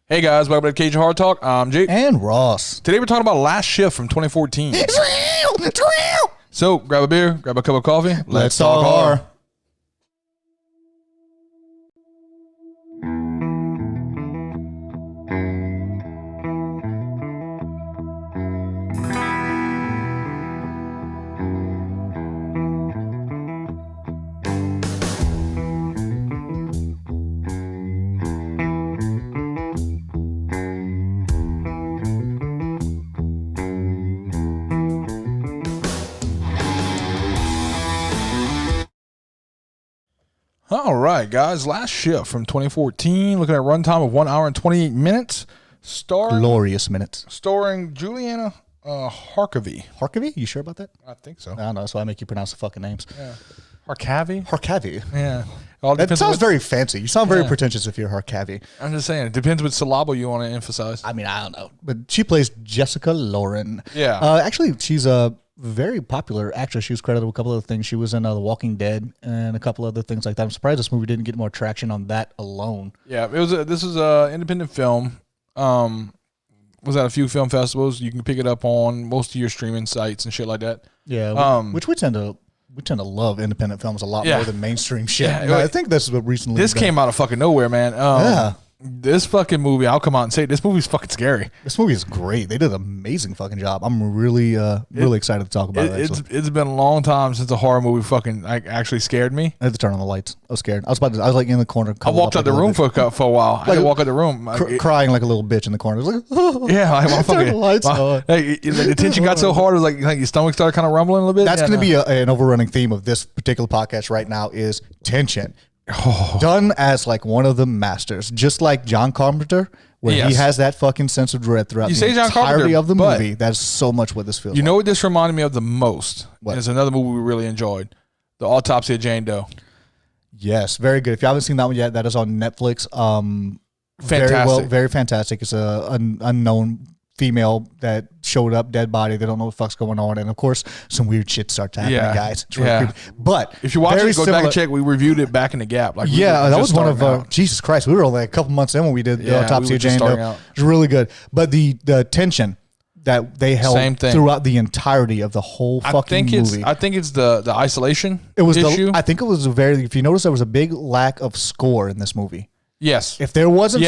Hey guys, welcome to Cajun Hard Talk. I'm Jake. And Ross. Today we're talking about Last Shift from 2014. It's real! It's real! So grab a beer, grab a cup of coffee. Let's talk horror. All right, guys. Last Shift from 2014. Looking at runtime of 1 hour and 28 minutes. Glorious minutes. Starring Juliana Harkavy. Harkavy? You sure about that? I think so. I don't know. That's why I make you pronounce the fucking names. Yeah. Harkavy? Harkavy. Yeah. All That depends sounds on very fancy. You sound very pretentious if you're Harkavy. I'm just saying. It depends what syllable you want to emphasize. I mean, I don't know. But she plays Jessica Lauren. Yeah. Actually, she's a very popular actress. She was credited with a couple of things. She was in The Walking Dead and a couple other things like that. I'm surprised this movie didn't get more traction on that alone. Yeah. This is an independent film. Was at a few film festivals. You can pick it up on most of your streaming sites and shit like that. Yeah. Which we tend to love independent films a lot more than mainstream shit. Yeah, No, I think this is what recently. This came out of fucking nowhere, man. Yeah. This fucking movie, I'll come out and say this movie's fucking scary. This movie is great. They did an amazing fucking job. I'm really excited to talk about it. It's been a long time since a horror movie fucking actually scared me. I had to turn on the lights. I was scared. I was like in the corner. I walked out the room for a while. I had to walk out the room, crying like a little bitch in the corner. I was like, yeah, I turn the lights on. The tension got so hard, it was like your stomach started kind of rumbling a little bit. That's going to be an overrunning theme of this particular podcast right now is tension. Done as like one of the masters, just like John Carpenter, where he has that fucking sense of dread throughout the entirety of the movie. That's so much what this feels. You know what this reminded me of the most? What? It's another movie we really enjoyed, The Autopsy of Jane Doe. Yes, very good. If you haven't seen that one yet, that is on Netflix. Fantastic, very fantastic. It's an unknown female that showed up dead body. They don't know what the fuck's going on, and of course some weird shit starts happening, guys. It's really creepy. But if you watch it, go back and check. We reviewed it back in the gap. That was one of Jesus Christ. We were only a couple months in when we did the Autopsy of Jane Doe. It was really good. But the tension that they held throughout the entirety of the whole fucking movie. I think it's the isolation issue. I think it was if you notice, there was a big lack of score in this movie. Yes. If there wasn't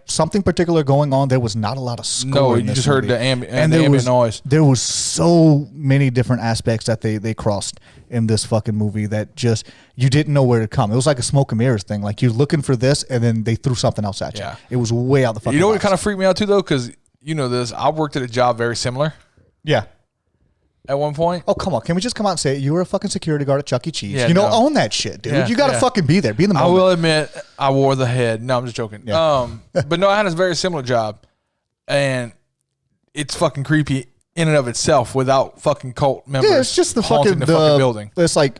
something particular going on, there was not a lot of score. No, you just heard the ambient noise. There was so many different aspects that they crossed in this fucking movie that just you didn't know where to come. It was like a smoke and mirrors thing. Like you're looking for this, and then they threw something else at you. Yeah. It was way out the fucking. You know what kind of freaked me out too, though, because you know this. I worked at a job very similar. Yeah. At one point. Oh, come on. Can we just come out and say you were a fucking security guard at Chuck E. Cheese? Yeah, own that shit, dude. You got to fucking be there. Be in the moment. I will admit, I wore the head. No, I'm just joking. Yeah. But no, I had a very similar job. And it's fucking creepy in and of itself without fucking cult members. Yeah, it's just the fucking building. It's like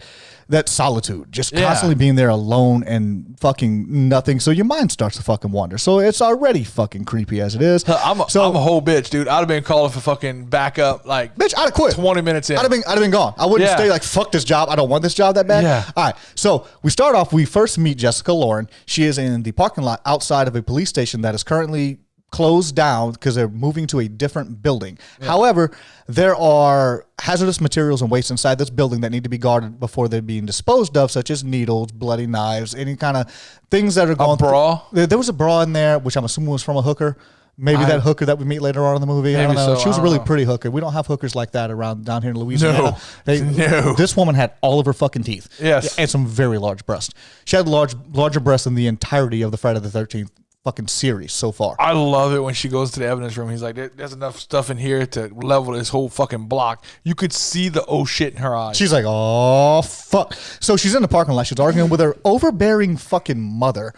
that solitude, just constantly being there alone and fucking nothing. So your mind starts to fucking wander. So it's already fucking creepy as it is. I'm a whole bitch, dude. I'd have been calling for fucking backup. Like, bitch, I'd have quit 20 minutes in. I'd have been gone. I wouldn't stay like, fuck this job. I don't want this job that bad. Yeah. All right. So we start off. We first meet Jessica Lauren. She is in the parking lot outside of a police station that is currently closed down because they're moving to a different building. Yeah. However, there are hazardous materials and waste inside this building that need to be guarded before they're being disposed of, such as needles, bloody knives, any kind of things that are going. A bra? There was a bra in there, which I'm assuming was from a hooker. Maybe that hooker that we meet later on in the movie. I don't know. She was a really pretty hooker. We don't have hookers like that around down here in Louisiana. No. This woman had all of her fucking teeth. Yes. And some very large breasts. She had larger breasts than the entirety of the Friday the 13th fucking series so far. I love it when she goes to the evidence room. He's like, there's enough stuff in here to level this whole fucking block. You could see the shit in her eyes. She's like, oh fuck. So she's in the parking lot. She's arguing with her overbearing fucking mother.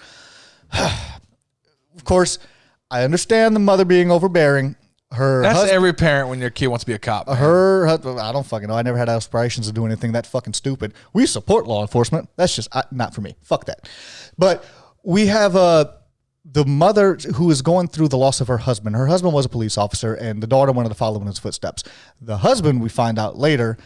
Of course, I understand the mother being overbearing. That's every parent when their kid wants to be a cop. I don't fucking know. I never had aspirations to do anything that fucking stupid. We support law enforcement. That's just not for me. Fuck that. But we have the mother who is going through the loss of her husband. Her husband was a police officer, and the daughter wanted to follow in his footsteps. The husband, we find out later,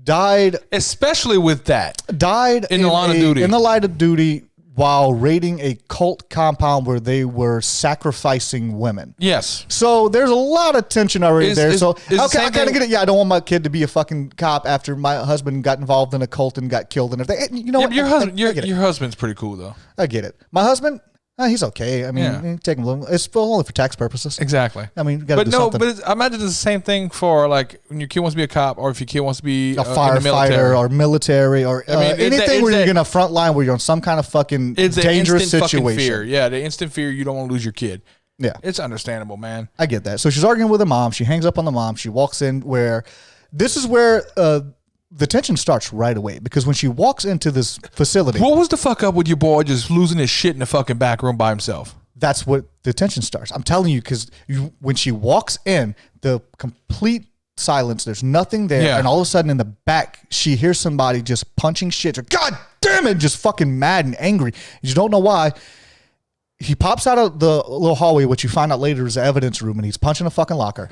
died. Especially with that. Died in the line of duty. In the line of duty, while raiding a cult compound where they were sacrificing women. Yes. So there's a lot of tension already there. So okay, I kind of get it. Yeah, I don't want my kid to be a fucking cop after my husband got involved in a cult and got killed and everything. You know what? Your husband's pretty cool though. I get it. My husband, he's okay. I mean, take him a little. It's only for tax purposes. Exactly. I mean, you got to do something. But I imagine it's the same thing for like when your kid wants to be a cop, or if your kid wants to be a firefighter or military, or anything where you're gonna front line where you're on some kind of fucking dangerous situation. Fear. Yeah, the instant fear you don't want to lose your kid. Yeah, it's understandable, man. I get that. So she's arguing with her mom. She hangs up on the mom. She walks in where this is where the tension starts right away, because when she walks into this facility, what was the fuck up with your boy just losing his shit in the fucking back room by himself? That's what the tension starts. I'm telling you, because when she walks in, the complete silence, there's nothing there, and all of a sudden in the back, she hears somebody just punching shit. God damn it, just fucking mad and angry. You don't know why. He pops out of the little hallway, which you find out later is the evidence room, and he's punching a fucking locker.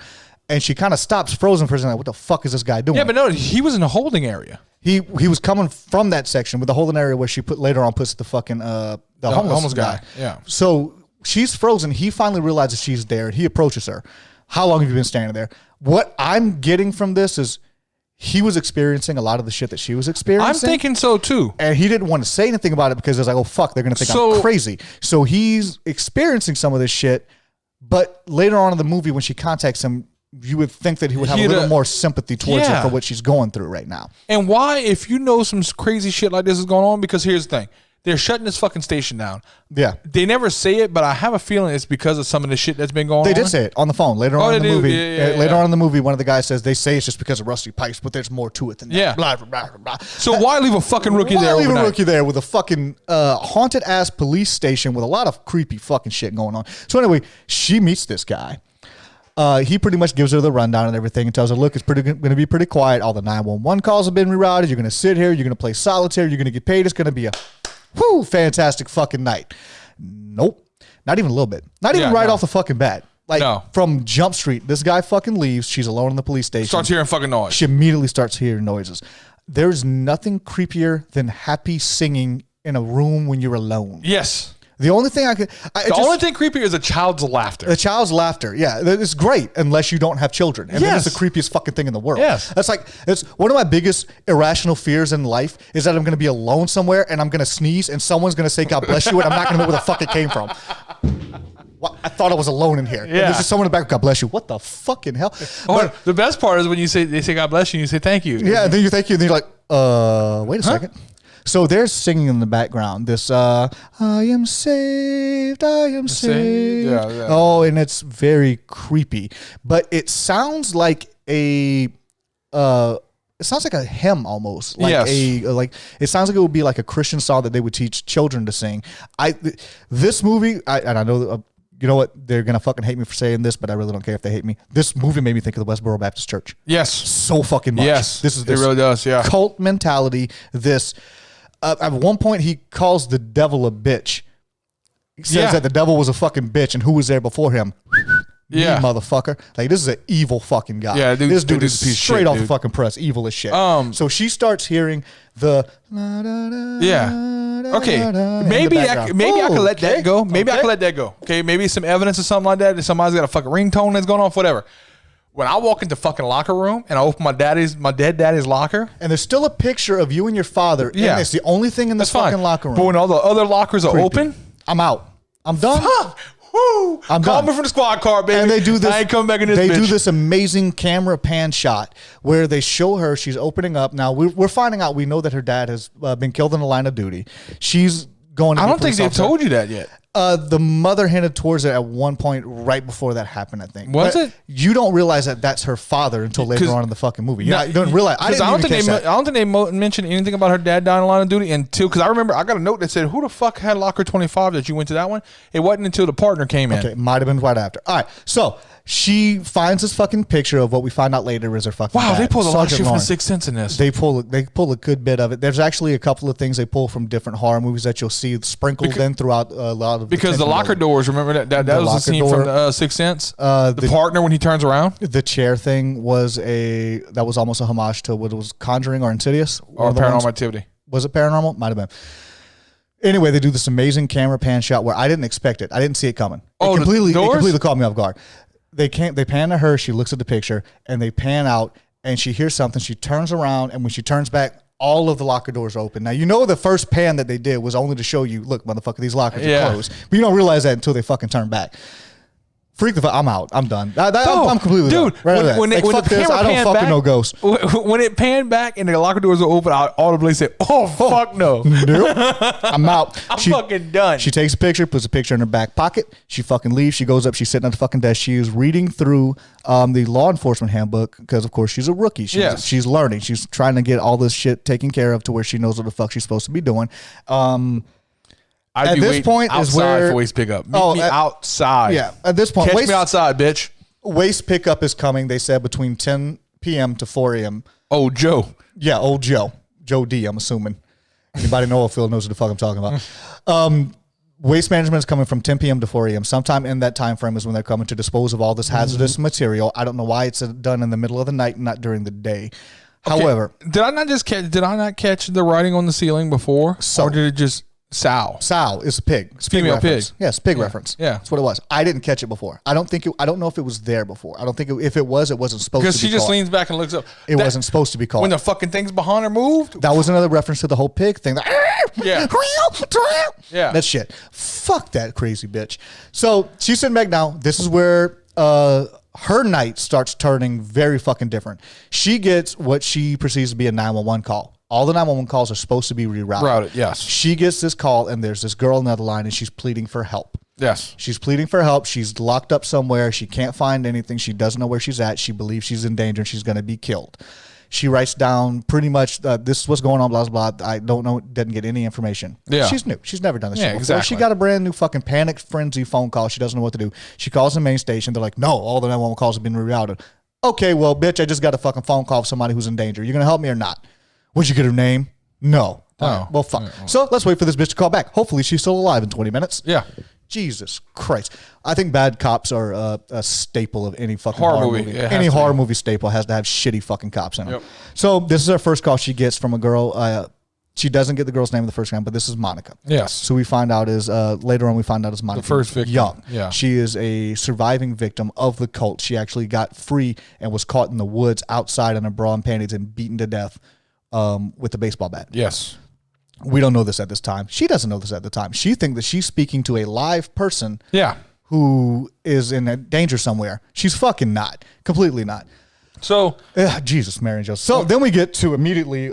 And she kind of stops frozen for a second. Like, what the fuck is this guy doing? Yeah, but no, he was in a holding area. He was coming from that section with the holding area where she later on puts the fucking the homeless guy. Yeah. So she's frozen. He finally realizes she's there, and he approaches her. How long have you been standing there? What I'm getting from this is he was experiencing a lot of the shit that she was experiencing. I'm thinking so too. And he didn't want to say anything about it because it was like, oh fuck, they're gonna think I'm crazy. So he's experiencing some of this shit. But later on in the movie, when she contacts him, you would think that he would have a little more sympathy towards her for what she's going through right now. And why, if you know some crazy shit like this is going on, because here's the thing. They're shutting this fucking station down. Yeah. They never say it, but I have a feeling it's because of some of the shit that's been going on. They did say it on the phone later on in the movie. Later on in the movie, one of the guys says, they say it's just because of rusty pipes, but there's more to it than that. Yeah. Blah, blah, blah, blah. So why leave a fucking rookie there overnight? Why leave a rookie there with a fucking haunted ass police station with a lot of creepy fucking shit going on? So anyway, she meets this guy. He pretty much gives her the rundown and everything and tells her, look, it's going to be pretty quiet. All the 911 calls have been rerouted. You're going to sit here. You're going to play solitaire. You're going to get paid. It's going to be a fantastic fucking night. Nope. Not even a little bit. Not even off the fucking bat. Like from Jump Street, this guy fucking leaves. She's alone in the police station. Starts hearing fucking noise. She immediately starts hearing noises. There's nothing creepier than happy singing in a room when you're alone. Yes. The only thing the only thing creepier is a child's laughter. A child's laughter, yeah, it's great unless you don't have children, and then it's the creepiest fucking thing in the world. Yes, it's one of my biggest irrational fears in life is that I'm going to be alone somewhere and I'm going to sneeze and someone's going to say God bless you and I'm not going to know where the fuck it came from. I thought I was alone in here. Yeah, and there's just someone in the back. God bless you. What the fucking hell? But the best part is when they say God bless you, and you say thank you. Yeah, and then you thank you, and then you're like, wait a second. So they're singing in the background this I am saved, I am saved. Yeah. Oh, and it's very creepy. But it sounds like a hymn almost. Like it sounds like it would be like a Christian song that they would teach children to sing. This movie, and I know you know what? They're going to fucking hate me for saying this, but I really don't care if they hate me. This movie made me think of the Westboro Baptist Church. Yes. So fucking much. Yes. It really does, yeah. Cult mentality, this... at one point, he calls the devil a bitch. He says that the devil was a fucking bitch, and who was there before him? Me, motherfucker. Like, this is an evil fucking guy. Yeah, this dude is straight off the fucking press, evil as shit. So she starts hearing the... Okay, maybe I could let that go. Maybe I could let that go. Okay, maybe some evidence or something like that. Somebody's got a fucking ringtone that's going on, whatever. When I walk into fucking locker room and I open my dead daddy's locker, and there's still a picture of you and your father, and it's the only thing in this fucking locker room. But when all the other lockers are open, I'm out. I'm done. Fuck. Woo. I'm done. Call me from the squad car, baby. And they do this. I ain't coming back in this. They bitch. do this amazing camera pan shot where they show her. She's opening up. Now we're finding out. We know that her dad has been killed in the line of duty. She's going. I don't think they've told you that yet. The mother hinted towards it at one point right before that happened, I think. Was it? You don't realize that that's her father until later on in the fucking movie. You don't realize. I don't think they mentioned anything about her dad dying in line of duty until, because I remember I got a note that said, who the fuck had locker 25 that you went to that one? It wasn't until the partner came in. Okay, might have been right after. All right, so she finds this fucking picture of what we find out later is her fucking dad. They pulled a lot of shit from The Sixth Sense in this. They pull a good bit of it. There's actually a couple of things they pull from different horror movies that you'll see sprinkled in throughout a lot of because the locker doors, remember that was the scene from the Sixth Sense? The partner when he turns around? The chair thing was almost a homage to what it was, Conjuring or Insidious? Or Paranormal Activity. Was it Paranormal? Might have been. Anyway, they do this amazing camera pan shot where I didn't expect it. I didn't see it coming. Oh, it completely caught me off guard. They pan to her. She looks at the picture, and they pan out, and she hears something. She turns around, and when she turns back, all of the locker doors are open. Now, you know the first pan that they did was only to show you, look, motherfucker, these lockers are closed. But you don't realize that until they fucking turn back. Freak the fuck, I'm out. I'm done. I'm completely dude. Done. When the camera I don't fucking back, know ghosts. When it panned back and the locker doors are open, I audibly said, "Oh fuck no, nope. I'm out." I'm fucking done. She takes a picture, puts a picture in her back pocket. She fucking leaves. She goes up. She's sitting at the fucking desk. She is reading through the law enforcement handbook because, of course, she's a rookie. She's learning. She's trying to get all this shit taken care of to where she knows what the fuck she's supposed to be doing. At this point is where for waste pickup. Meet me outside. Yeah, at this point, catch me outside, bitch. Waste pickup is coming. They said between 10 p.m. to 4 a.m. Oh, Joe. Yeah, old Joe D. I'm assuming anybody know Phil knows what the fuck I'm talking about. Waste management is coming from 10 p.m. to 4 a.m. Sometime in that time frame is when they're coming to dispose of all this hazardous material. I don't know why it's done in the middle of the night, not during the day. Okay. However, did I not catch the writing on the ceiling before, or did it just? Sow is a pig. It's female pig. Yes, pig reference. Yeah, that's what it was. I didn't catch it before. I don't know if it was there before. I don't think if it was, it wasn't supposed to be because she just leans back and looks up. It wasn't supposed to be called. When the fucking things behind her moved. That was another reference to the whole pig thing. Yeah. Yeah. That shit. Fuck that crazy bitch. So she's sitting back now. This is where her night starts turning very fucking different. She gets what she perceives to be a 911 call. All the 911 calls are supposed to be rerouted. Yes. She gets this call, and there's this girl on the other line, and she's pleading for help. Yes. She's pleading for help. She's locked up somewhere. She can't find anything. She doesn't know where she's at. She believes she's in danger, and she's going to be killed. She writes down pretty much, this is what's going on, blah, blah, blah. I don't know. Didn't get any information. Yeah. She's new. She's never done this shit before. Exactly. She got a brand new fucking panic frenzy phone call. She doesn't know what to do. She calls the main station. They're like, no, all the 911 calls have been rerouted. Okay, well, bitch, I just got a fucking phone call from somebody who's in danger. You going to help me or not? Would you get her name? No. Right. Well, fuck. So let's wait for this bitch to call back. Hopefully she's still alive in 20 minutes. Yeah. Jesus Christ. I think bad cops are a staple of any fucking horror movie. Any horror movie staple has to have shitty fucking cops in it. Yep. So this is our first call she gets from a girl. She doesn't get the girl's name the first time, but this is Monica. Yes. So we find out is later on Monica. The first victim. Young. Yeah. She is a surviving victim of the cult. She actually got free and was caught in the woods outside in her bra and panties and beaten to death with a baseball bat. Yes. We don't know this at this time. She doesn't know this at the time. She thinks that she's speaking to a live person. Yeah. Who is in danger somewhere. She's fucking not. Completely not. So. Jesus, Mary and Joseph. So then we get to immediately.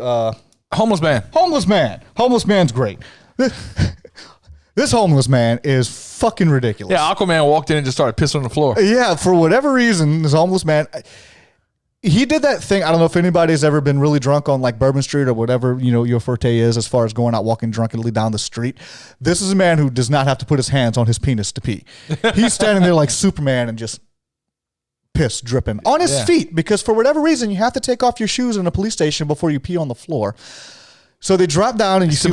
Homeless man. Homeless man. Homeless man's great. This homeless man is fucking ridiculous. Yeah, Aquaman walked in and just started pissing on the floor. Yeah, for whatever reason, this homeless man, he did that thing. I don't know if anybody's ever been really drunk on like Bourbon Street or whatever, your forte is as far as going out walking drunkenly down the street. This is a man who does not have to put his hands on his penis to pee. He's standing there like Superman and just piss dripping on his feet because for whatever reason, you have to take off your shoes in a police station before you pee on the floor. So they drop down and you see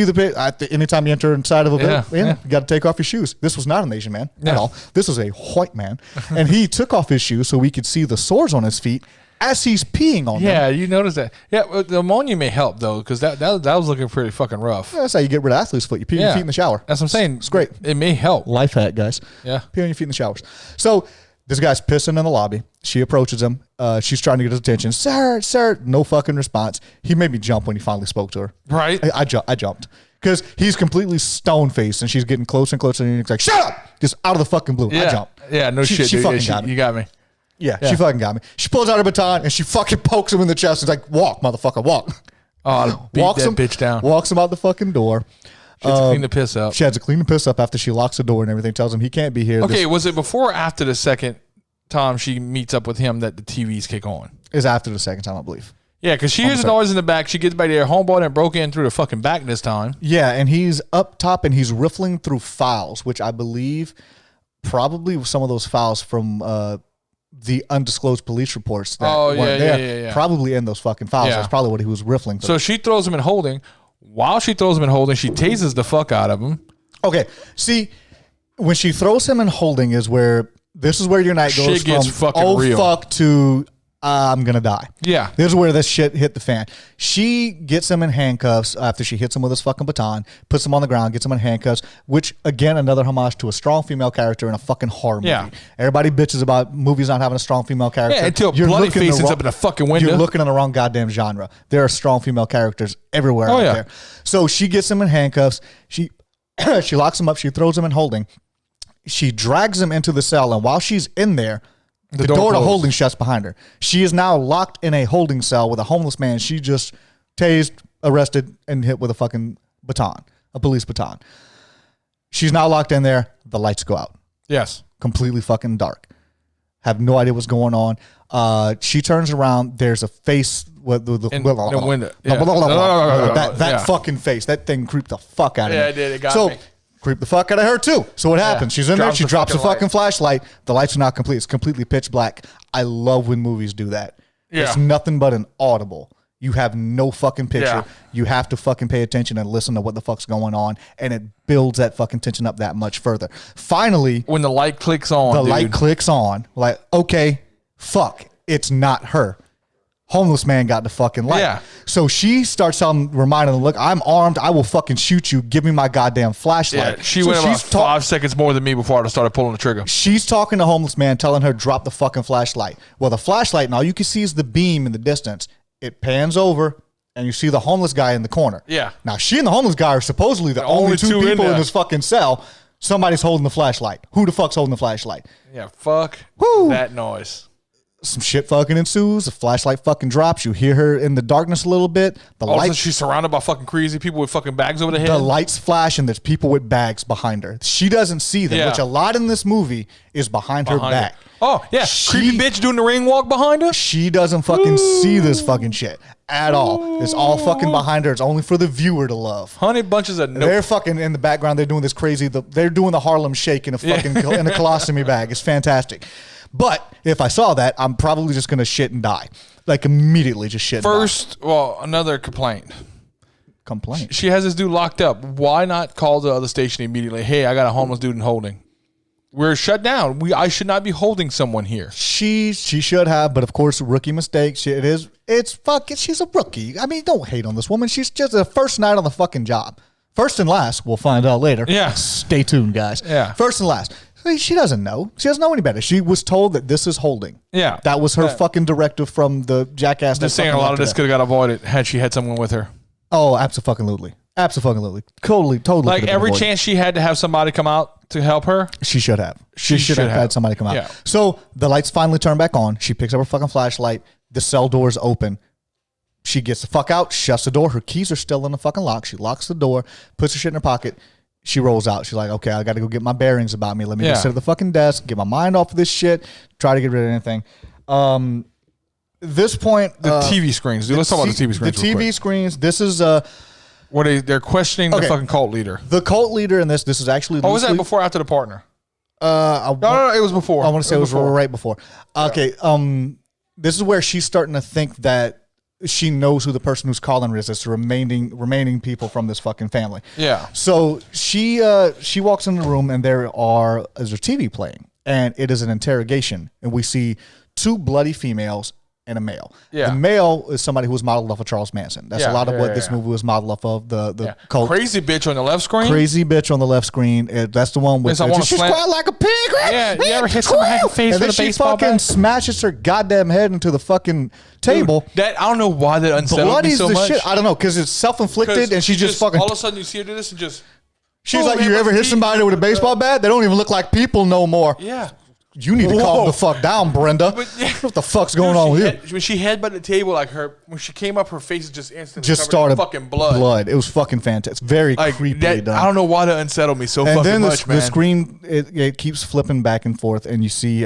the anytime you enter inside of a building, you got to take off your shoes. This was not an Asian man at all. This was a white man. And he took off his shoes so we could see the sores on his feet as he's peeing on them. Yeah, you noticed that. Yeah, the ammonia may help though because that was looking pretty fucking rough. Yeah, that's how you get rid of athlete's foot. You pee on your feet in the shower. That's what I'm saying. It's great. It may help. Life hack, guys. Yeah. Pee on your feet in the showers. So this guy's pissing in the lobby. She approaches him. She's trying to get his attention. Sir. No fucking response. He made me jump when he finally spoke to her. Right. I jumped. Because he's completely stone-faced and she's getting closer and closer and he's like, shut up! Just out of the fucking blue. Yeah. I jumped. Yeah, no shit. She fucking got me. You got me. Yeah, she fucking got me. She pulls out her baton and she fucking pokes him in the chest. She's like, walk, motherfucker, walk. Oh, beat that bitch down. Walks him out the fucking door. She has to clean the piss up. She has to clean the piss up after she locks the door and everything. Tells him he can't be here. Okay, was it before or after the second time she meets up with him that the TVs kick on? Is after the second time, I believe. Yeah, because she hears the noise in the back. She gets back there. Homeboy and broke in through the fucking back this time. Yeah, and he's up top and he's riffling through files, which I believe probably some of those files from the undisclosed police reports that weren't there. Probably in those fucking files. Yeah. That's probably what he was riffling through. So she throws him in holding. While she throws him in holding, she tases the fuck out of him. Okay, see, when she throws him in holding is where this is where your night goes Shit gets from fucking real. Fuck to I'm going to die. Yeah. This is where this shit hit the fan. She gets him in handcuffs after she hits him with his fucking baton, puts him on the ground, gets him in handcuffs, which, again, another homage to a strong female character in a fucking horror movie. Yeah. Everybody bitches about movies not having a strong female character. Yeah, until You're bloody looking face ends wrong- up in a fucking window. You're looking in the wrong goddamn genre. There are strong female characters everywhere Oh, out yeah. there. So she gets him in handcuffs. She she locks him up. She throws him in holding. She drags him into the cell, and while she's in there, the door to closed. holding shuts behind her. She is now locked in a holding cell with a homeless man she just tased, arrested, and hit with a fucking baton, a police baton. She's now locked in there. The lights go out. Yes. Completely fucking dark. Have no idea what's going on. She turns around. There's a face with the window. Yeah. That Yeah. fucking face. That thing creeped the fuck out of me. Yeah, it did. It got so, me. creeped the fuck out of her too. So what happens? She's in there. Drops She the drops a fucking fucking flashlight. The lights are not complete. It's completely pitch black. I love when movies do that. Yeah. It's nothing but an audible. You have no fucking picture. Yeah. You have to fucking pay attention and listen to what the fuck's going on, and it builds that fucking tension up that much further. Finally, When the light clicks on, the dude. light clicks on. Like, okay, fuck, it's not her. Homeless man got the fucking light. Yeah. So she starts reminding them, look, I'm armed. I will fucking shoot you. Give me my goddamn flashlight. Yeah, she So went about she's ta- 5 seconds more than me before I started pulling the trigger. She's talking to homeless man, telling her drop the fucking flashlight. Well, the flashlight, and all you can see is the beam in the distance. It pans over, and you see the homeless guy in the corner. Yeah. Now, she and the homeless guy are supposedly the only two in people in there. this fucking cell. Somebody's holding the flashlight. Who the fuck's holding the flashlight? Yeah, fuck Woo. that noise. Some shit fucking ensues. The flashlight fucking drops. You hear her in the darkness a little bit. The All of a sudden, lights, she's surrounded by fucking crazy people with fucking bags over their head. the lights flash, and there's people with bags behind her. She doesn't see them, Yeah. which a lot in this movie is behind her Behind her. back. Oh, yeah. She- Creepy bitch doing the ring walk behind her. She doesn't fucking see this fucking shit at all. It's all fucking behind her. It's only for the viewer to love. Honey bunches of nope. They're fucking in the background. They're doing this crazy. They're doing the Harlem Shake in a fucking in a colostomy bag. It's fantastic. But if I saw that, I'm probably just gonna shit and die, like immediately, just shit. First, well, another complaint. and die. Complaint. She has this dude locked up. Why not call the other station immediately? Hey, I got a homeless dude in holding. We're shut down. I should not be holding someone here. She should have, but of course, rookie mistake. It's fucking. She's a rookie. I mean, don't hate on this woman. She's just the first night on the fucking job. First and last. We'll find out later. Yeah. Stay tuned, guys. Yeah. First and last. She doesn't know. She doesn't know any better. She was told that this is holding. Yeah. That was her Yeah. fucking directive from the jackass. Just saying a lot of this could have got avoided had she had someone with her. Oh, absolutely. Absolutely. Totally. Like could've been every avoided. chance she had to have somebody come out to help her. She should have. She should have had somebody come out. Yeah. So the lights finally turn back on. She picks up her fucking flashlight. The cell door's open. She gets the fuck out, shuts the door. Her keys are still in the fucking lock. She locks the door, puts her shit in her pocket. She rolls out. She's like, okay, I got to go get my bearings about me. Let me Yeah. just sit at the fucking desk, get my mind off of this shit, try to get rid of anything. This point, The TV screens. Dude, let's talk about the TV screens. The real TV quick. screens. This is Where they're questioning the Okay. fucking cult leader. the cult leader in this. This is actually. Oh, was that loosely- before or after the partner? I No, it was before. I want to say it was before. right before. Okay. This is where she's starting to think that she knows who the person who's calling her is. It's the remaining people from this fucking family. Yeah. So she walks in the room and there's a TV playing, and it is an interrogation, and we see two bloody females and a male. Yeah. The male is somebody who was modeled off of Charles Manson. That's Yeah, a lot of yeah, what yeah, this yeah. movie was modeled off of. The Yeah. cult. Crazy bitch on the left screen. Crazy bitch on the left screen. That's the one with Yes, I wanna she's slam- quiet like a pig. Yeah, you ever hit somebody in the face and then with a she baseball fucking bat? smashes her goddamn head into the fucking table. That I don't know why that unsettled me Bloodies so the much. shit. I don't know, because it's self-inflicted, and she just fucking. all of a sudden you see her do this and just. She's boom, like, hit you my ever hit teeth somebody with a baseball bat? They don't even look like people no more. Yeah. You need to calm Whoa. the fuck down, Brenda. But, yeah. What the fuck's going on with you? When she headbutted the table, like when she came up, her face just instantly Just covered in started fucking blood. It was fucking fantastic. Very Like creepy that, done. I don't know why that unsettled me so and fucking then much, man. the screen it keeps flipping back and forth, and you see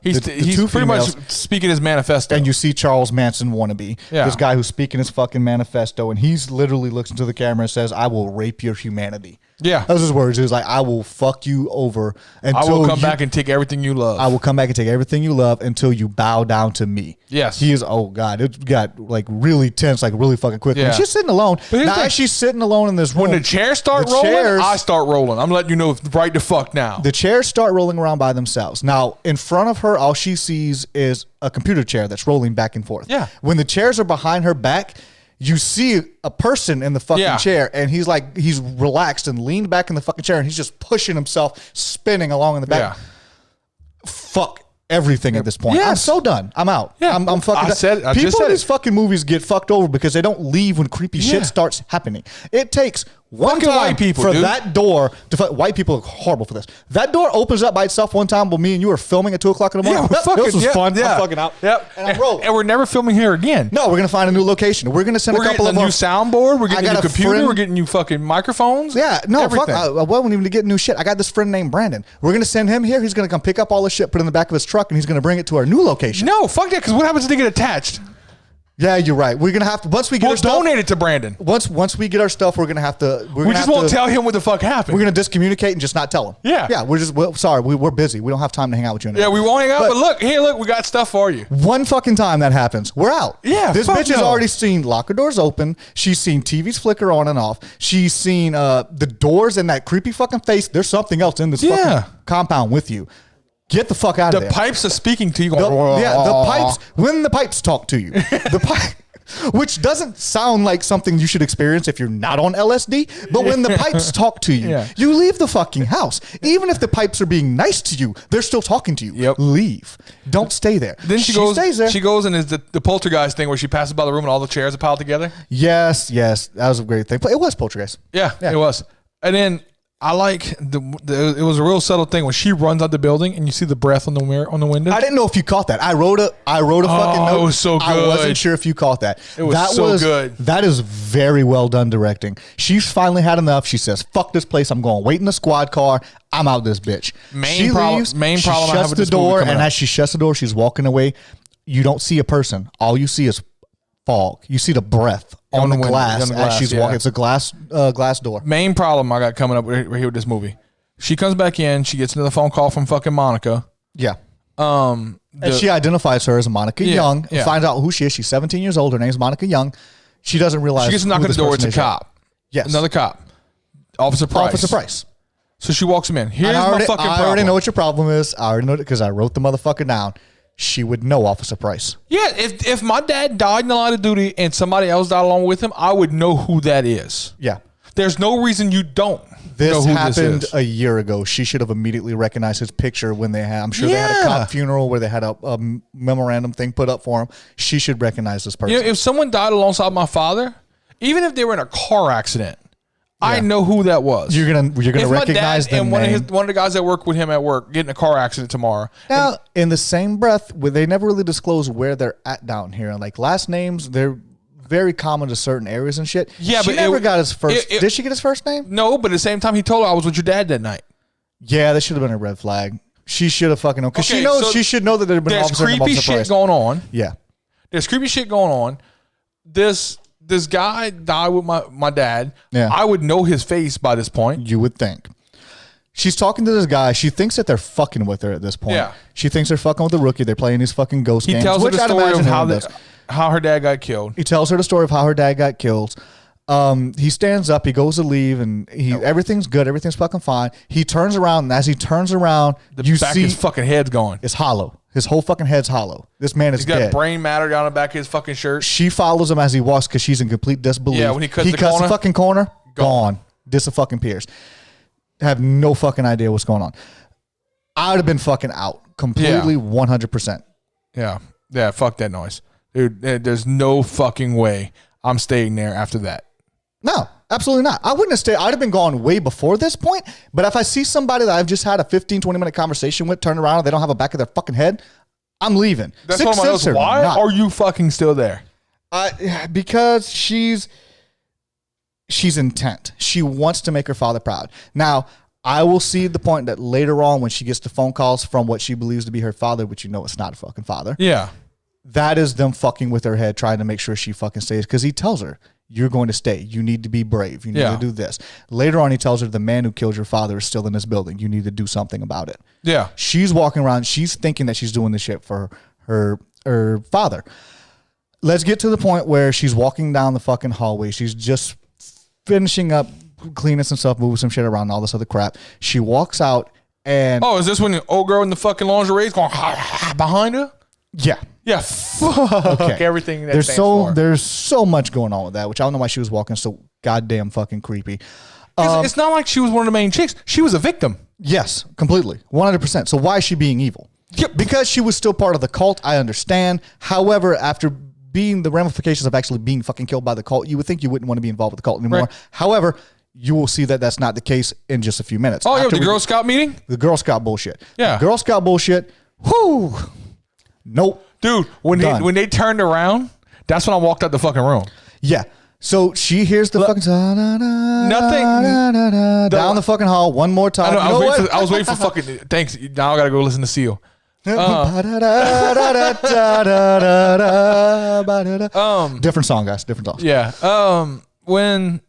He's the he's two pretty females, much speaking his manifesto. and you see Charles Manson wannabe, Yeah. this guy who's speaking his fucking manifesto, and he's literally looks into the camera and says, "I will rape your humanity." Yeah. Those are his words. He was like, I will fuck you over until I will come back and take everything you love. I will come back and take everything you love until you bow down to me. Yes. He is, oh God, it got like really tense, like really fucking quickly. Yeah. She's sitting alone. Now, as she's sitting alone in this room. When the chairs start rolling, I start rolling. I'm letting you know right the fuck now. The chairs start rolling around by themselves. Now, in front of her, all she sees is a computer chair that's rolling back and forth. Yeah. When the chairs are behind her back, you see a person in the fucking chair, and he's relaxed and leaned back in the fucking chair, and he's just pushing himself, spinning along in the back. Yeah. Fuck everything at this point. Yes. I'm so done. I'm out. Yeah. I'm fucking done. People in these fucking movies get fucked over because they don't leave when creepy shit starts happening. It takes one fucking time white people, for dude. that door to white people are horrible for this. That door opens up by itself one time when me and you were filming at 2:00 in the morning. This was fun. I'm fucking out. Yep. And I'm rolling. And we're never filming here again. No, we're gonna find a new location. We're gonna send a couple of new soundboard. We're getting a new computer. Friend. We're getting new fucking microphones. Yeah, no, everything. fuck. I wasn't even to get new shit. I got this friend named Brandon. We're gonna send him here. He's gonna come pick up all the shit, put it in the back of his truck, and he's gonna bring it to our new location. No, fuck that. Because what happens if they get attached? Yeah, you're right. We're gonna have to once we get We'll our stuff, donate it to Brandon. Once we get our stuff, we're gonna have to. We just won't tell him what the fuck happened. We're gonna discommunicate and just not tell him. Yeah. We're busy. We don't have time to hang out with you. Yeah, we won't hang out. But look, we got stuff for you. One fucking time that happens, we're out. Yeah, this bitch has already seen locker doors open. She's seen TVs flicker on and off. She's seen the doors and that creepy fucking face. There's something else in this fucking compound with you. Get the fuck out of there. The pipes are speaking to you. The pipes. When the pipes talk to you, the pipe. Which doesn't sound like something you should experience if you're not on LSD. But when the pipes talk to you, you leave the fucking house. Even if the pipes are being nice to you, they're still talking to you. Yep. Leave. Don't stay there. Then she stays there. She goes and is the poltergeist thing where she passes by the room and all the chairs are piled together. Yes. That was a great thing. But it was poltergeist. Yeah, it was. And then I like it was a real subtle thing when she runs out the building and you see the breath on the mirror on the window. I didn't know if you caught that. I wrote a fucking note. It was so good. I wasn't sure if you caught that. It was so good. That is very well done directing. She's finally had enough. She says, "Fuck this place. I'm going. Wait in the squad car. I'm out this bitch." She leaves. Main problem. She shuts the door, and as she shuts the door, she's walking away. You don't see a person. All you see is fog. You see the breath on the glass as she's walking. It's a glass door. Main problem I got coming up right here with this movie. She comes back in. She gets another phone call from fucking Monica. Yeah. And she identifies her as Monica Young. Yeah. Finds out who she is. She's 17 years old. Her name's Monica Young. She doesn't realize. She gets to knock on the door. It's a cop. Yes. Another cop. Officer Price. So she walks him in. Here's my fucking problem. I already know what your problem is. I already know it because I wrote the motherfucker down. She would know Officer Price. Yeah, if my dad died in the line of duty and somebody else died along with him, I would know who that is. Yeah. There's no reason you don't this know who happened this is. A year ago. She should have immediately recognized his picture when they had, I'm sure they had a cop funeral where they had a memorandum thing put up for him. She should recognize this person. You know, if someone died alongside my father, even if they were in a car accident, I know who that was. You're gonna recognize them. And one of the guys that work with him at work get in a car accident tomorrow. Now, in the same breath, they never really disclose where they're at down here. And like last names, they're very common to certain areas and shit. Yeah, she never got his first. Did she get his first name? No, but at the same time, he told her I was with your dad that night. Yeah, that should have been a red flag. She should have fucking known because she knows. So she should know that there'd been an officer. There's creepy shit going on. Yeah, there's creepy shit going on. This guy died with my dad. Yeah. I would know his face by this point. You would think. She's talking to this guy. She thinks that they're fucking with her at this point. Yeah. She thinks they're fucking with the rookie. They're playing these fucking ghost games. He tells her the story of how her dad got killed. He tells her the story of how her dad got killed. He stands up. He goes to leave, and everything's good. Everything's fucking fine. He turns around, and as he turns around, you see his fucking head's going. It's hollow. His whole fucking head's hollow. This man is dead. He's got brain matter down the back of his fucking shirt. She follows him as he walks because she's in complete disbelief. Yeah, when he cuts the fucking corner, gone. Dis-a-fucking-Pierce. Have no fucking idea what's going on. I would have been fucking out completely, 100%. Yeah, fuck that noise. Dude, there's no fucking way I'm staying there after that. No, absolutely not. I wouldn't have stayed. I'd have been gone way before this point. But if I see somebody that I've just had a 15, 20-minute conversation with, turn around and they don't have a back of their fucking head, I'm leaving. That's what I'm saying. Why are you fucking still there? Because she's intent. She wants to make her father proud. Now, I will see the point that later on when she gets the phone calls from what she believes to be her father, which you know it's not a fucking father. Yeah. That is them fucking with her head, trying to make sure she fucking stays. Because he tells her, You're going to stay. You need to be brave. You need to do this. Later on, he tells her the man who killed your father is still in this building. You need to do something about it. Yeah. She's walking around. She's thinking that she's doing this shit for her father. Let's get to the point where she's walking down the fucking hallway. She's just finishing up cleaning some stuff, moving some shit around, and all this other crap. She walks out and... Oh, is this when the old girl in the fucking lingerie is going behind her? Yeah. Yeah, fuck everything that there's so much going on with that, which I don't know why she was walking so goddamn fucking creepy. It's not like she was one of the main chicks. She was a victim. Yes, completely. 100%. So why is she being evil? Yep. Because she was still part of the cult, I understand. However, after being the ramifications of actually being fucking killed by the cult, you would think you wouldn't want to be involved with the cult anymore. Right. However, you will see that that's not the case in just a few minutes. Oh, yeah, the Girl Scout meeting? The Girl Scout bullshit. Yeah. The Girl Scout bullshit. Whoo. Nope. Dude, when they turned around, that's when I walked out the fucking room. Yeah. So she hears the fucking nothing down the fucking hall one more time. I was waiting for fucking thanks. Now I gotta go listen to Seal. Different song, guys. Different song. Yeah. When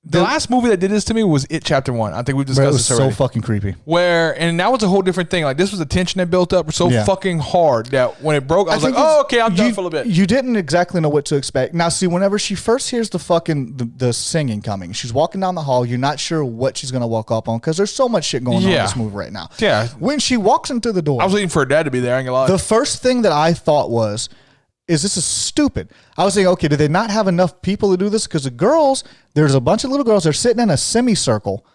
the last movie that did this to me was It Chapter 1. I think we've discussed this already. So fucking creepy. And that was a whole different thing. Like, this was a tension that built up so fucking hard that when it broke, I was like, oh, okay, I'm done for a little bit. You didn't exactly know what to expect. Now, see, whenever she first hears the fucking the singing coming, she's walking down the hall. You're not sure what she's going to walk up on because there's so much shit going on in this movie right now. Yeah. When she walks into the door. I was waiting for her dad to be there. I ain't gonna lie. The first thing that I thought was, this is stupid. I was thinking, okay, did they not have enough people to do this? Because the girls, there's a bunch of little girls, they're sitting in a semicircle.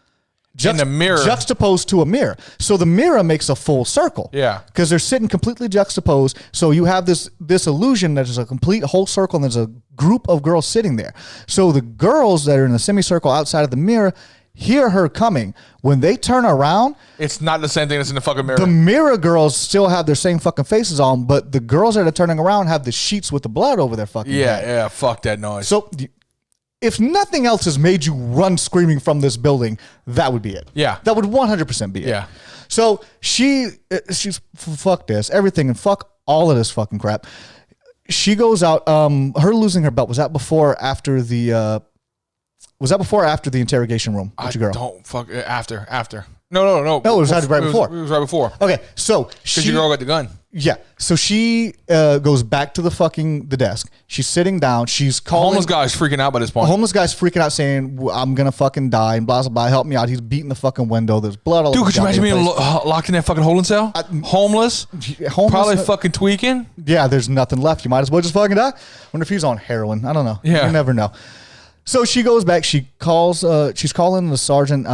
In the mirror. Juxtaposed to a mirror. So the mirror makes a full circle. Yeah. Because they're sitting completely juxtaposed. So you have this illusion that there's a complete whole circle and there's a group of girls sitting there. So the girls that are in the semicircle outside of the mirror hear her coming. When they turn around, it's not the same thing that's in the fucking mirror. The mirror girls still have their same fucking faces on, but the girls that are turning around have the sheets with the blood over their fucking head. Yeah, fuck that noise. So if nothing else has made you run screaming from this building, that would be it. Yeah. That would 100% be it. Yeah. So she's fuck this, everything, and fuck all of this fucking crap. She goes out, her losing her belt, was that before or after the interrogation room with your girl? Don't fuck after. No. No, it was right before. It was right before. Okay, so because your girl got the gun. Yeah, so she goes back to the desk. She's sitting down. She's calling. Homeless guy's freaking out by this point. Homeless guy's freaking out, saying, "I'm gonna fucking die," and blah blah blah. Help me out. He's beating the fucking window. There's blood all over. Dude, could you imagine being locked in that fucking holding cell? Homeless, probably fucking tweaking. Yeah, there's nothing left. You might as well just fucking die. Wonder if he's on heroin. I don't know. Yeah, you never know. So she goes back. She calls. She's calling the sergeant.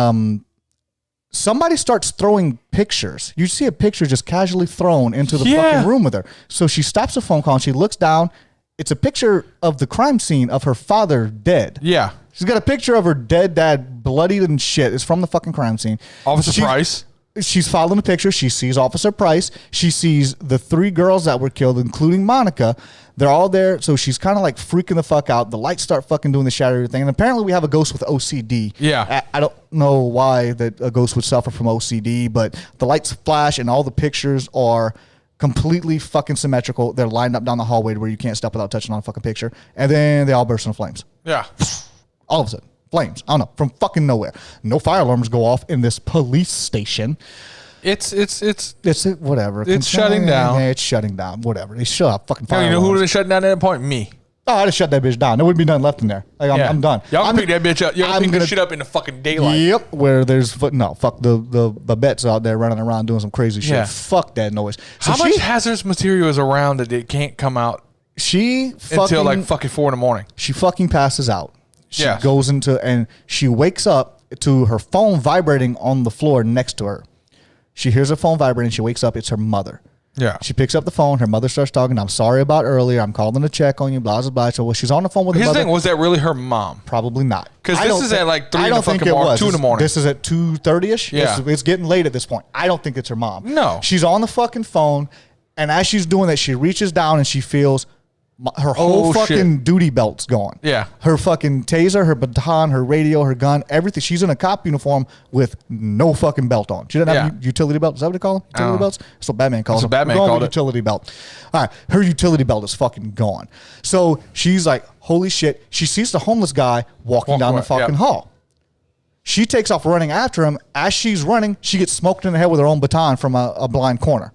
Somebody starts throwing pictures. You see a picture just casually thrown into the fucking room with her. So she stops the phone call and she looks down. It's a picture of the crime scene of her father dead. Yeah. She's got a picture of her dead dad, bloodied and shit. It's from the fucking crime scene. Officer Price. She's following the picture. She sees Officer Price. She sees the 3 girls that were killed, including Monica. They're all there. So she's kind of like freaking the fuck out. The lights start fucking doing the shadowy thing. And apparently we have a ghost with OCD. Yeah. I don't know why that a ghost would suffer from OCD, but the lights flash and all the pictures are completely fucking symmetrical. They're lined up down the hallway to where you can't step without touching on a fucking picture. And then they all burst into flames. Yeah. All of a sudden. Flames. I don't know. From fucking nowhere. No fire alarms go off in this police station. It's whatever. It's shutting down. It's shutting down. Whatever. They shut up fucking fire alarms. You know who was shutting down at that point? Me. Oh, I just shut that bitch down. There wouldn't be nothing left in there. Like, I'm done. Y'all can pick that bitch up. Y'all can pick shit up in the fucking daylight. Yep. Where there's fuck the Babets out there running around doing some crazy shit. Yeah. Fuck that noise. So how much hazardous material is around that it can't come out? Until like fucking 4 a.m. She fucking passes out. She Yeah. goes into and she wakes up to her phone vibrating on the floor next to her. She hears her phone vibrating. She wakes up. It's her mother. Yeah. She picks up the phone. Her mother starts talking. I'm sorry about earlier. I'm calling to check on you. Blah blah blah. So well, she's on the phone with her mother. His thing was that really her mom? Probably not. Because this is at like 3 in the fucking morning, 2 in the morning. This is at 2:30ish. Yeah. It's getting late at this point. I don't think it's her mom. No. She's on the fucking phone, and as she's doing that, she reaches down and she feels her whole fucking duty belt's gone. Yeah. Her fucking taser, her baton, her radio, her gun, everything. She's in a cop uniform with no fucking belt on. She doesn't have a utility belt. Is that what they call them? Utility belts? That's what Batman calls them. Batman called it. Utility belt. All right. Her utility belt is fucking gone. So she's like, holy shit. She sees the homeless guy walking down the fucking hall. She takes off running after him. As she's running, she gets smoked in the head with her own baton from a blind corner.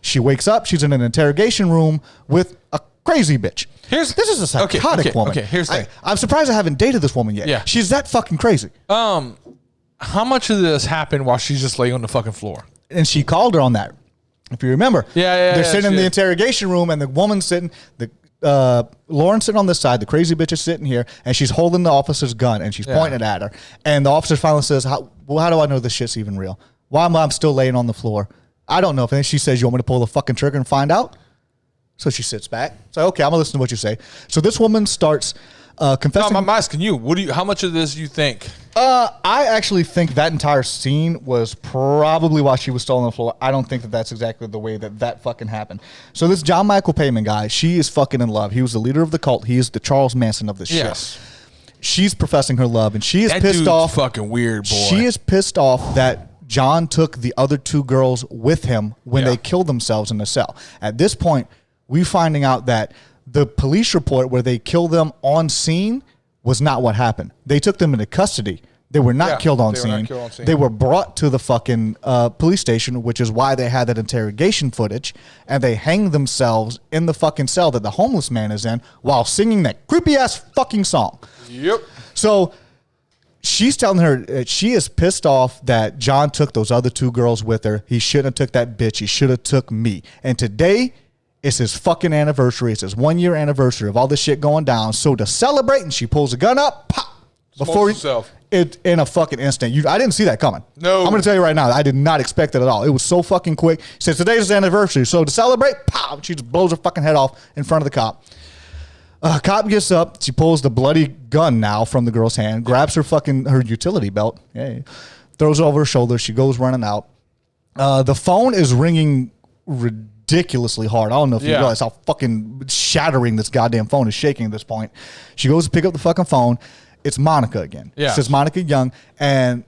She wakes up. She's in an interrogation room with a crazy bitch. This is a psychotic woman. Okay, here's the thing. I'm surprised I haven't dated this woman yet. Yeah. She's that fucking crazy. How much of this happened while she's just laying on the fucking floor? And she called her on that. If you remember. They're sitting in the interrogation room, and the woman's sitting, Lauren's sitting on this side, the crazy bitch is sitting here, and she's holding the officer's gun, and she's pointing it at her. And the officer finally says, how do I know this shit's even real? Why am I still laying on the floor? I don't know. If she says, you want me to pull the fucking trigger and find out? So she sits back. So, okay, I'm going to listen to what you say. So this woman starts confessing. No, I'm asking you. How much of this you think? I actually think that entire scene was probably while she was still on the floor. I don't think that that's exactly the way that fucking happened. So this John Michael Payman guy, she is fucking in love. He was the leader of the cult. He is the Charles Manson of this shit. She's professing her love, and she is pissed off. Fucking weird, boy. She is pissed off that John took the other two girls with him when they killed themselves in the cell. At this point, we're finding out that the police report where they killed them on scene was not what happened. They took them into custody. They were not killed on scene. They were brought to the fucking police station, which is why they had that interrogation footage, and they hanged themselves in the fucking cell that the homeless man is in while singing that creepy ass fucking song. Yep. So she's telling her she is pissed off that John took those other two girls with her. He shouldn't have took that bitch. He should have took me. And today, it's his fucking anniversary. It's his 1 year anniversary of all this shit going down. So to celebrate, and she pulls a gun up, pop, before it in a fucking instant. I didn't see that coming. No. I'm going to tell you right now, I did not expect it at all. It was so fucking quick. She says, today's his anniversary. So to celebrate, pop, she just blows her fucking head off in front of the cop. Cop gets up. She pulls the bloody gun now from the girl's hand, grabs her utility belt, throws it over her shoulder. She goes running out. The phone is ringing ridiculously hard. I don't know if you realize how fucking shattering this goddamn phone is shaking at this point. She goes to pick up the fucking phone. It's Monica again. Yeah. It says Monica Young, and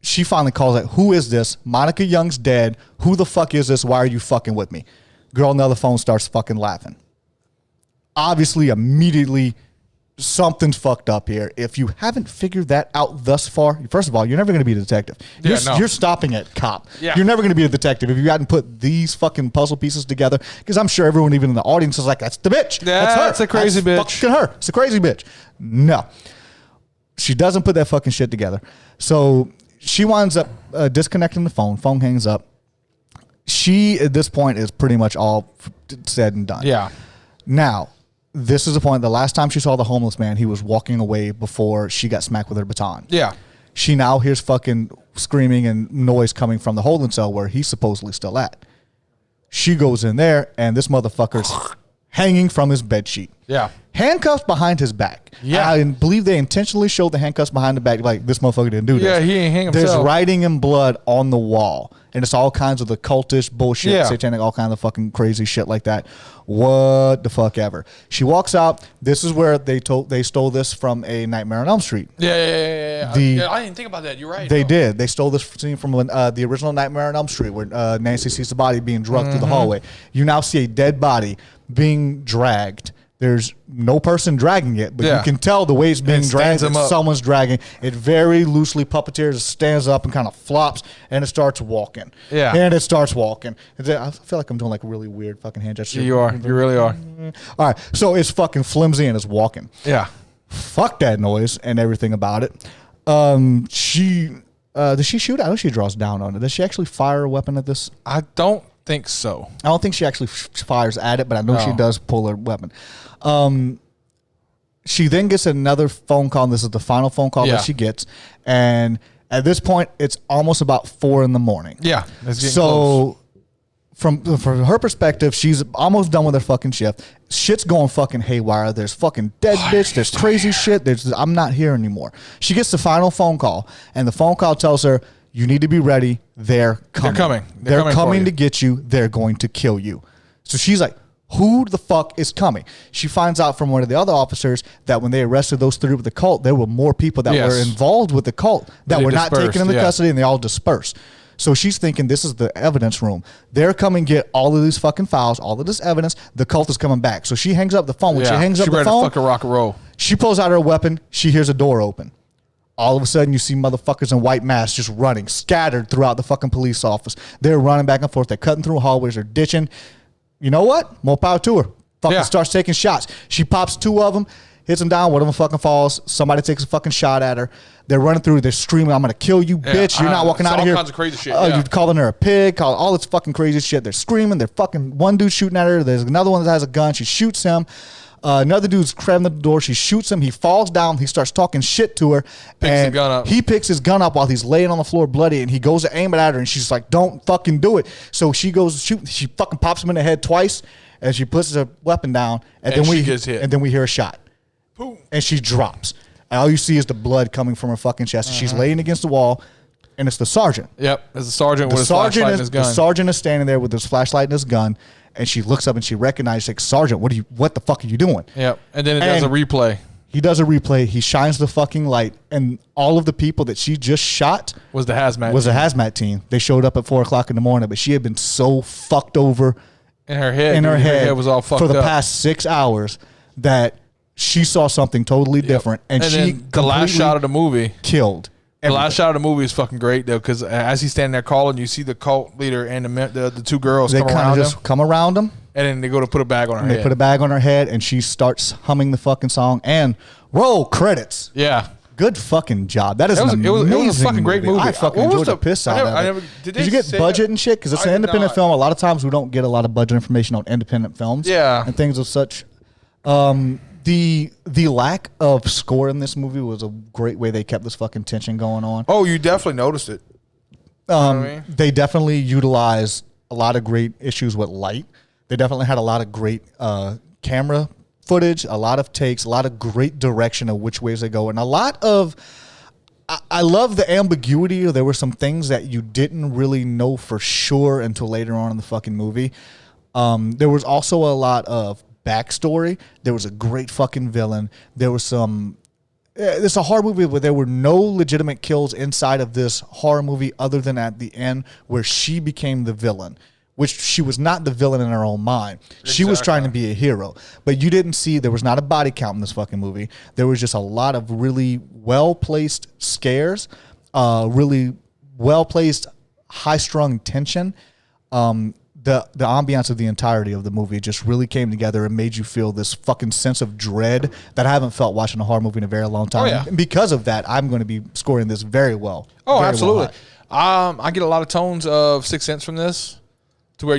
she finally calls it, who is this? Monica Young's dead. Who the fuck is this? Why are you fucking with me? Girl on the other phone starts fucking laughing. Obviously, immediately, something's fucked up here. If you haven't figured that out thus far, first of all, you're never going to be a detective. You're stopping at cop. Yeah. You're never going to be a detective if you hadn't put these fucking puzzle pieces together. Because I'm sure everyone, even in the audience, is like, that's the bitch. That's her. That's a crazy bitch. Fucking her. It's a crazy bitch. No. She doesn't put that fucking shit together. So she winds up disconnecting the phone. Phone hangs up. She, at this point, is pretty much all said and done. Yeah. Now, this is the point. The last time she saw the homeless man, he was walking away before she got smacked with her baton. Yeah. She now hears fucking screaming and noise coming from the holding cell where he's supposedly still at. She goes in there, and this motherfucker's hanging from his bedsheet. Yeah. Handcuffs behind his back. Yeah. I believe they intentionally showed the handcuffs behind the back. Like, this motherfucker didn't do this. Yeah, he ain't hang himself. There's writing in blood on the wall. And it's all kinds of the cultish bullshit, satanic, all kinds of fucking crazy shit like that. What the fuck ever. She walks out. This is where they stole this from a Nightmare on Elm Street. Yeah. I didn't think about that. You're right. They did. They stole this scene from the original Nightmare on Elm Street where Nancy sees the body being drugged through the hallway. You now see a dead body being dragged. There's no person dragging it, but you can tell the way it's being dragged. Someone's dragging it. Very loosely puppeteers. It stands up and kind of flops, and it starts walking. Yeah, and it starts walking. I feel like I'm doing like a really weird fucking hand gesture. You are. You really are. All right, so it's fucking flimsy and it's walking. Yeah. Fuck that noise and everything about it. She does she shoot? I know she draws down on it. Does she actually fire a weapon at this? I don't think so. I don't think she actually fires at it, but I know she does pull her weapon. She then gets another phone call, and this is the final phone call that she gets. And at this point, it's almost about 4 a.m. Yeah. So from her perspective, she's almost done with her fucking shift. Shit's going fucking haywire. There's fucking dead bitch. There's crazy shit. I'm not here anymore. She gets the final phone call, and the phone call tells her, you need to be ready. They're coming. They're coming to get you. They're going to kill you. So she's like, who the fuck is coming? She finds out from one of the other officers that when they arrested those 3 with the cult, there were more people that were involved with the cult that were not taken into custody, and they all dispersed. So she's thinking this is the evidence room. They're coming get all of these fucking files, all of this evidence. The cult is coming back. So she hangs up the phone. When she hangs up the phone, fucking rock and roll. She pulls out her weapon. She hears a door open. All of a sudden, you see motherfuckers in white masks just running, scattered throughout the fucking police office. They're running back and forth. They're cutting through hallways. They're ditching. You know what? More power to her. Fucking starts taking shots. She pops 2 of them, hits them down. One of them fucking falls. Somebody takes a fucking shot at her. They're running through. They're screaming, "I'm going to kill you, bitch. You're not walking out of here." All kinds of crazy shit. You're calling her a pig, all this fucking crazy shit. They're screaming. They're fucking, one dude shooting at her. There's another one that has a gun. She shoots him. Another dude's cramming the door. She shoots him. He falls down. He starts talking shit to her. Picks the gun up. He picks his gun up while he's laying on the floor bloody, and he goes to aim it at her, and she's like, "Don't fucking do it." So she goes to shoot. She fucking pops him in the head twice, and she puts her weapon down, and then she gets hit. And then we hear a shot. Boom. And she drops. And all you see is the blood coming from her fucking chest. She's laying against the wall, and it's the sergeant. Yep, it's the sergeant with his flashlight and his gun. The sergeant is standing there with his flashlight and his gun, and she looks up and she recognizes, like, "Sergeant, what the fuck are you doing?" Yep, and then it does a replay. He does a replay. He shines the fucking light, and all of the people that she just shot was the hazmat a hazmat team. They showed up at 4:00 in the morning, but she had been so fucked over in her head. Her head was all fucked for the up. past 6 hours that she saw something totally different, and she the last shot of the movie killed. The last shot of the movie is fucking great though, because as he's standing there calling, you see the cult leader and the 2 girls They come kind around of just him, come around him. and then they go to put a bag on her head. They put a bag on her head, and she starts humming the fucking song and roll credits. Yeah. Good fucking job. That is It was amazing a fucking great movie. I fucking enjoyed the piss out of it. Did you get budget and shit? Because it's an independent film. A lot of times we don't get a lot of budget information on independent films. Yeah. And things of such. The lack of score in this movie was a great way they kept this fucking tension going on. Oh, you definitely noticed it. You know what I mean? They definitely utilized a lot of great issues with light. They definitely had a lot of great camera footage, a lot of takes, a lot of great direction of which ways they go, and a lot of. I love the ambiguity. There were some things that you didn't really know for sure until later on in the fucking movie. There was also a lot of backstory. There was a great fucking villain. There was some. It's a horror movie, but there were no legitimate kills inside of this horror movie other than at the end where she became the villain, which she was not the villain in her own mind. She was trying to be a hero. But you didn't see, there was not a body count in this fucking movie. There was just a lot of really well-placed scares, really well-placed, high-strung tension. The ambiance of the entirety of the movie just really came together and made you feel this fucking sense of dread that I haven't felt watching a horror movie in a very long time. Oh, yeah. And because of that, I'm going to be scoring this very well. Oh, very absolutely. Well I get a lot of tones of Sixth Sense from this, to where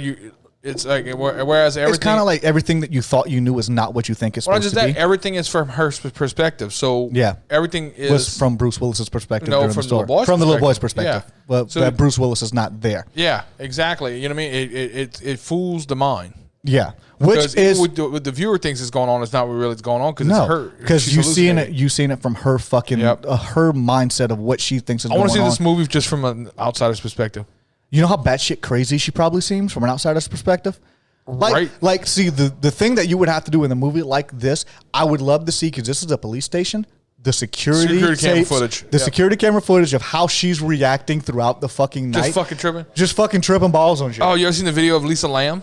it's like, whereas everything, it's kind of like everything that you thought you knew is not what you think it's supposed to be. Everything is from her perspective. So yeah, everything was from Bruce Willis's perspective. No, during from the story. the little boy's from the little boy's perspective. Yeah. But So that Bruce Willis is not there. Yeah, exactly. You know what I mean? It fools the mind. Yeah, Because which is with the viewer thinks it's going on, it's not what really is going on because it's her. Because She's you seen it from her fucking her mindset of what she thinks is I going on. want to see this movie just from an outsider's perspective. You know how batshit crazy she probably seems from an outsider's perspective? Like, see, the thing that you would have to do in a movie like this, I would love to see, because this is a police station, the security camera footage. The security camera footage of how she's reacting throughout the fucking night. Just fucking tripping balls on shit. Oh, you ever seen the video of Lisa Lamb?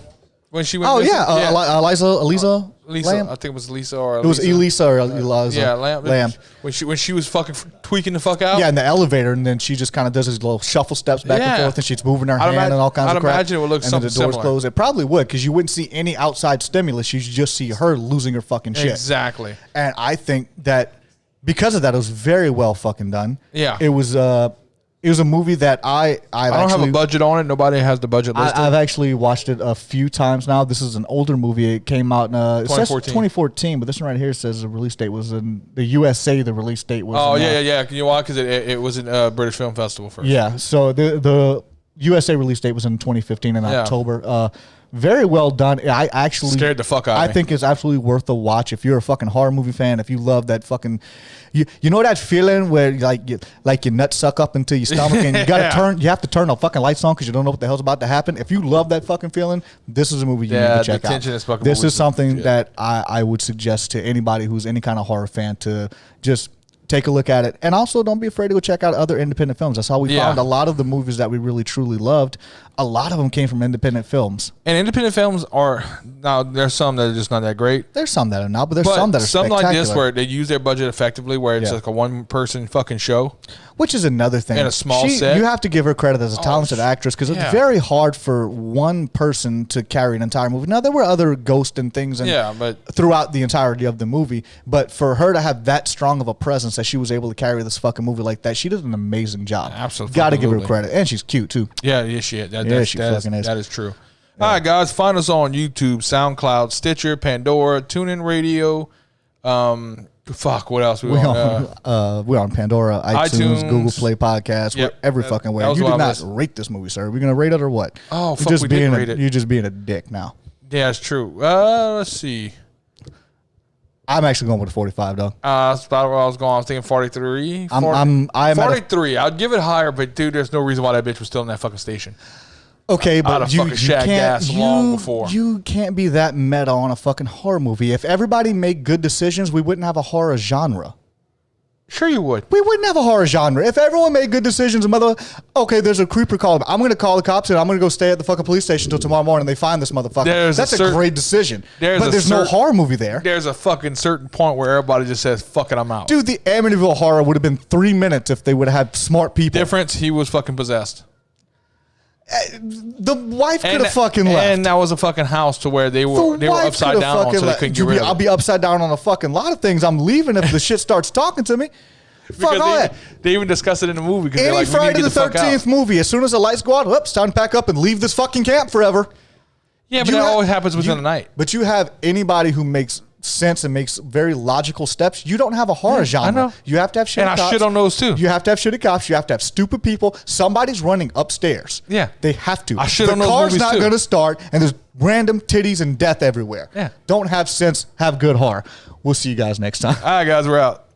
When she went missing? Elisa Lamb? I think it was Lisa or Elisa. It was Elisa or Eliza. Yeah, Lamb. When she was fucking tweaking the fuck out. Yeah, in the elevator, and then she just kind of does these little shuffle steps back and forth, and she's moving her hand and all kinds of crap. I'd imagine it would look something and then the doors similar. close. It probably would, because you wouldn't see any outside stimulus. You just see her losing her fucking shit. Exactly. And I think that because of that, it was very well fucking done. Yeah. It was a movie that I don't have a budget on it. Nobody has the budget listed. I've actually watched it a few times now. This is an older movie. It came out in 2014, but this one right here says the release date was in the USA. The release date was. Oh, yeah. Can you why? Because it was in British Film Festival first. Yeah. So the USA release date was in 2015 in October. Very well done. I actually scared the fuck out of me. I think it's absolutely worth a watch if you're a fucking horror movie fan. If you love that fucking, you know that feeling where like your nuts suck up into your stomach and you gotta you have to turn the fucking lights on because you don't know what the hell's about to happen. If you love that fucking feeling, this is a movie you need to check out. This is something that I would suggest to anybody who's any kind of horror fan to just take a look at it. And also, don't be afraid to go check out other independent films. That's how we found a lot of the movies that we really, truly loved. A lot of them came from independent films. And independent films are, now there's some that are just not that great. There's some that are not, but there's some that are spectacular. Something like this where they use their budget effectively, where it's like a one-person fucking show. Which is another thing. And a small set. You have to give her credit as a talented actress, because it's very hard for one person to carry an entire movie. Now, there were other ghosts and things throughout the entirety of the movie, but for her to have that strong of a presence that she was able to carry this fucking movie like that, she did an amazing job. Absolutely. Got to give her credit. And she's cute, too. Yeah, she is. That is true. Yeah. All right, guys. Find us on YouTube, SoundCloud, Stitcher, Pandora, TuneIn Radio. What else? We're on Pandora, iTunes, Google Play Podcast. We're every fucking way. You did not rate this movie, sir. We're going to rate it or what? Oh, fuck, we didn't rate it. You're just being a dick now. Yeah, it's true. Let's see. I'm actually going with a 45, though. That's about where I was going. I was thinking 43. I'm 43. I'd give it higher, but dude, there's no reason why that bitch was still in that fucking station. Okay, but you can't. Long before. You can't be that meta on a fucking horror movie. If everybody made good decisions, we wouldn't have a horror genre. Sure you would. We wouldn't have a horror genre. If everyone made good decisions, okay, there's a creeper call. I'm going to call the cops and I'm going to go stay at the fucking police station until tomorrow morning and they find this motherfucker. That's a great decision. But there's no horror movie there. There's a fucking certain point where everybody just says, fuck it, I'm out. Dude, the Amityville Horror would have been 3 minutes if they would have had smart people. Difference, he was fucking possessed. The wife could have fucking left. And that was a fucking house to where they were upside down on, so they couldn't get rid of it. I'll be upside down on a fucking lot of things. I'm leaving if the shit starts talking to me. Fuck all that. They even discuss it in the movie. Any Friday the 13th movie, as soon as the lights go out, it's time to pack up and leave this fucking camp forever. Yeah, but that always happens within the night. But you have anybody who makes sense and makes very logical steps. You don't have a horror genre. I know. You have to have shitty cops. And I shit on those too. You have to have shitty cops. You have to have stupid people. Somebody's running upstairs. Yeah. They have to. I shit on those movies too. The car's not going to start and there's random titties and death everywhere. Yeah. Don't have sense. Have good horror. We'll see you guys next time. All right, guys. We're out.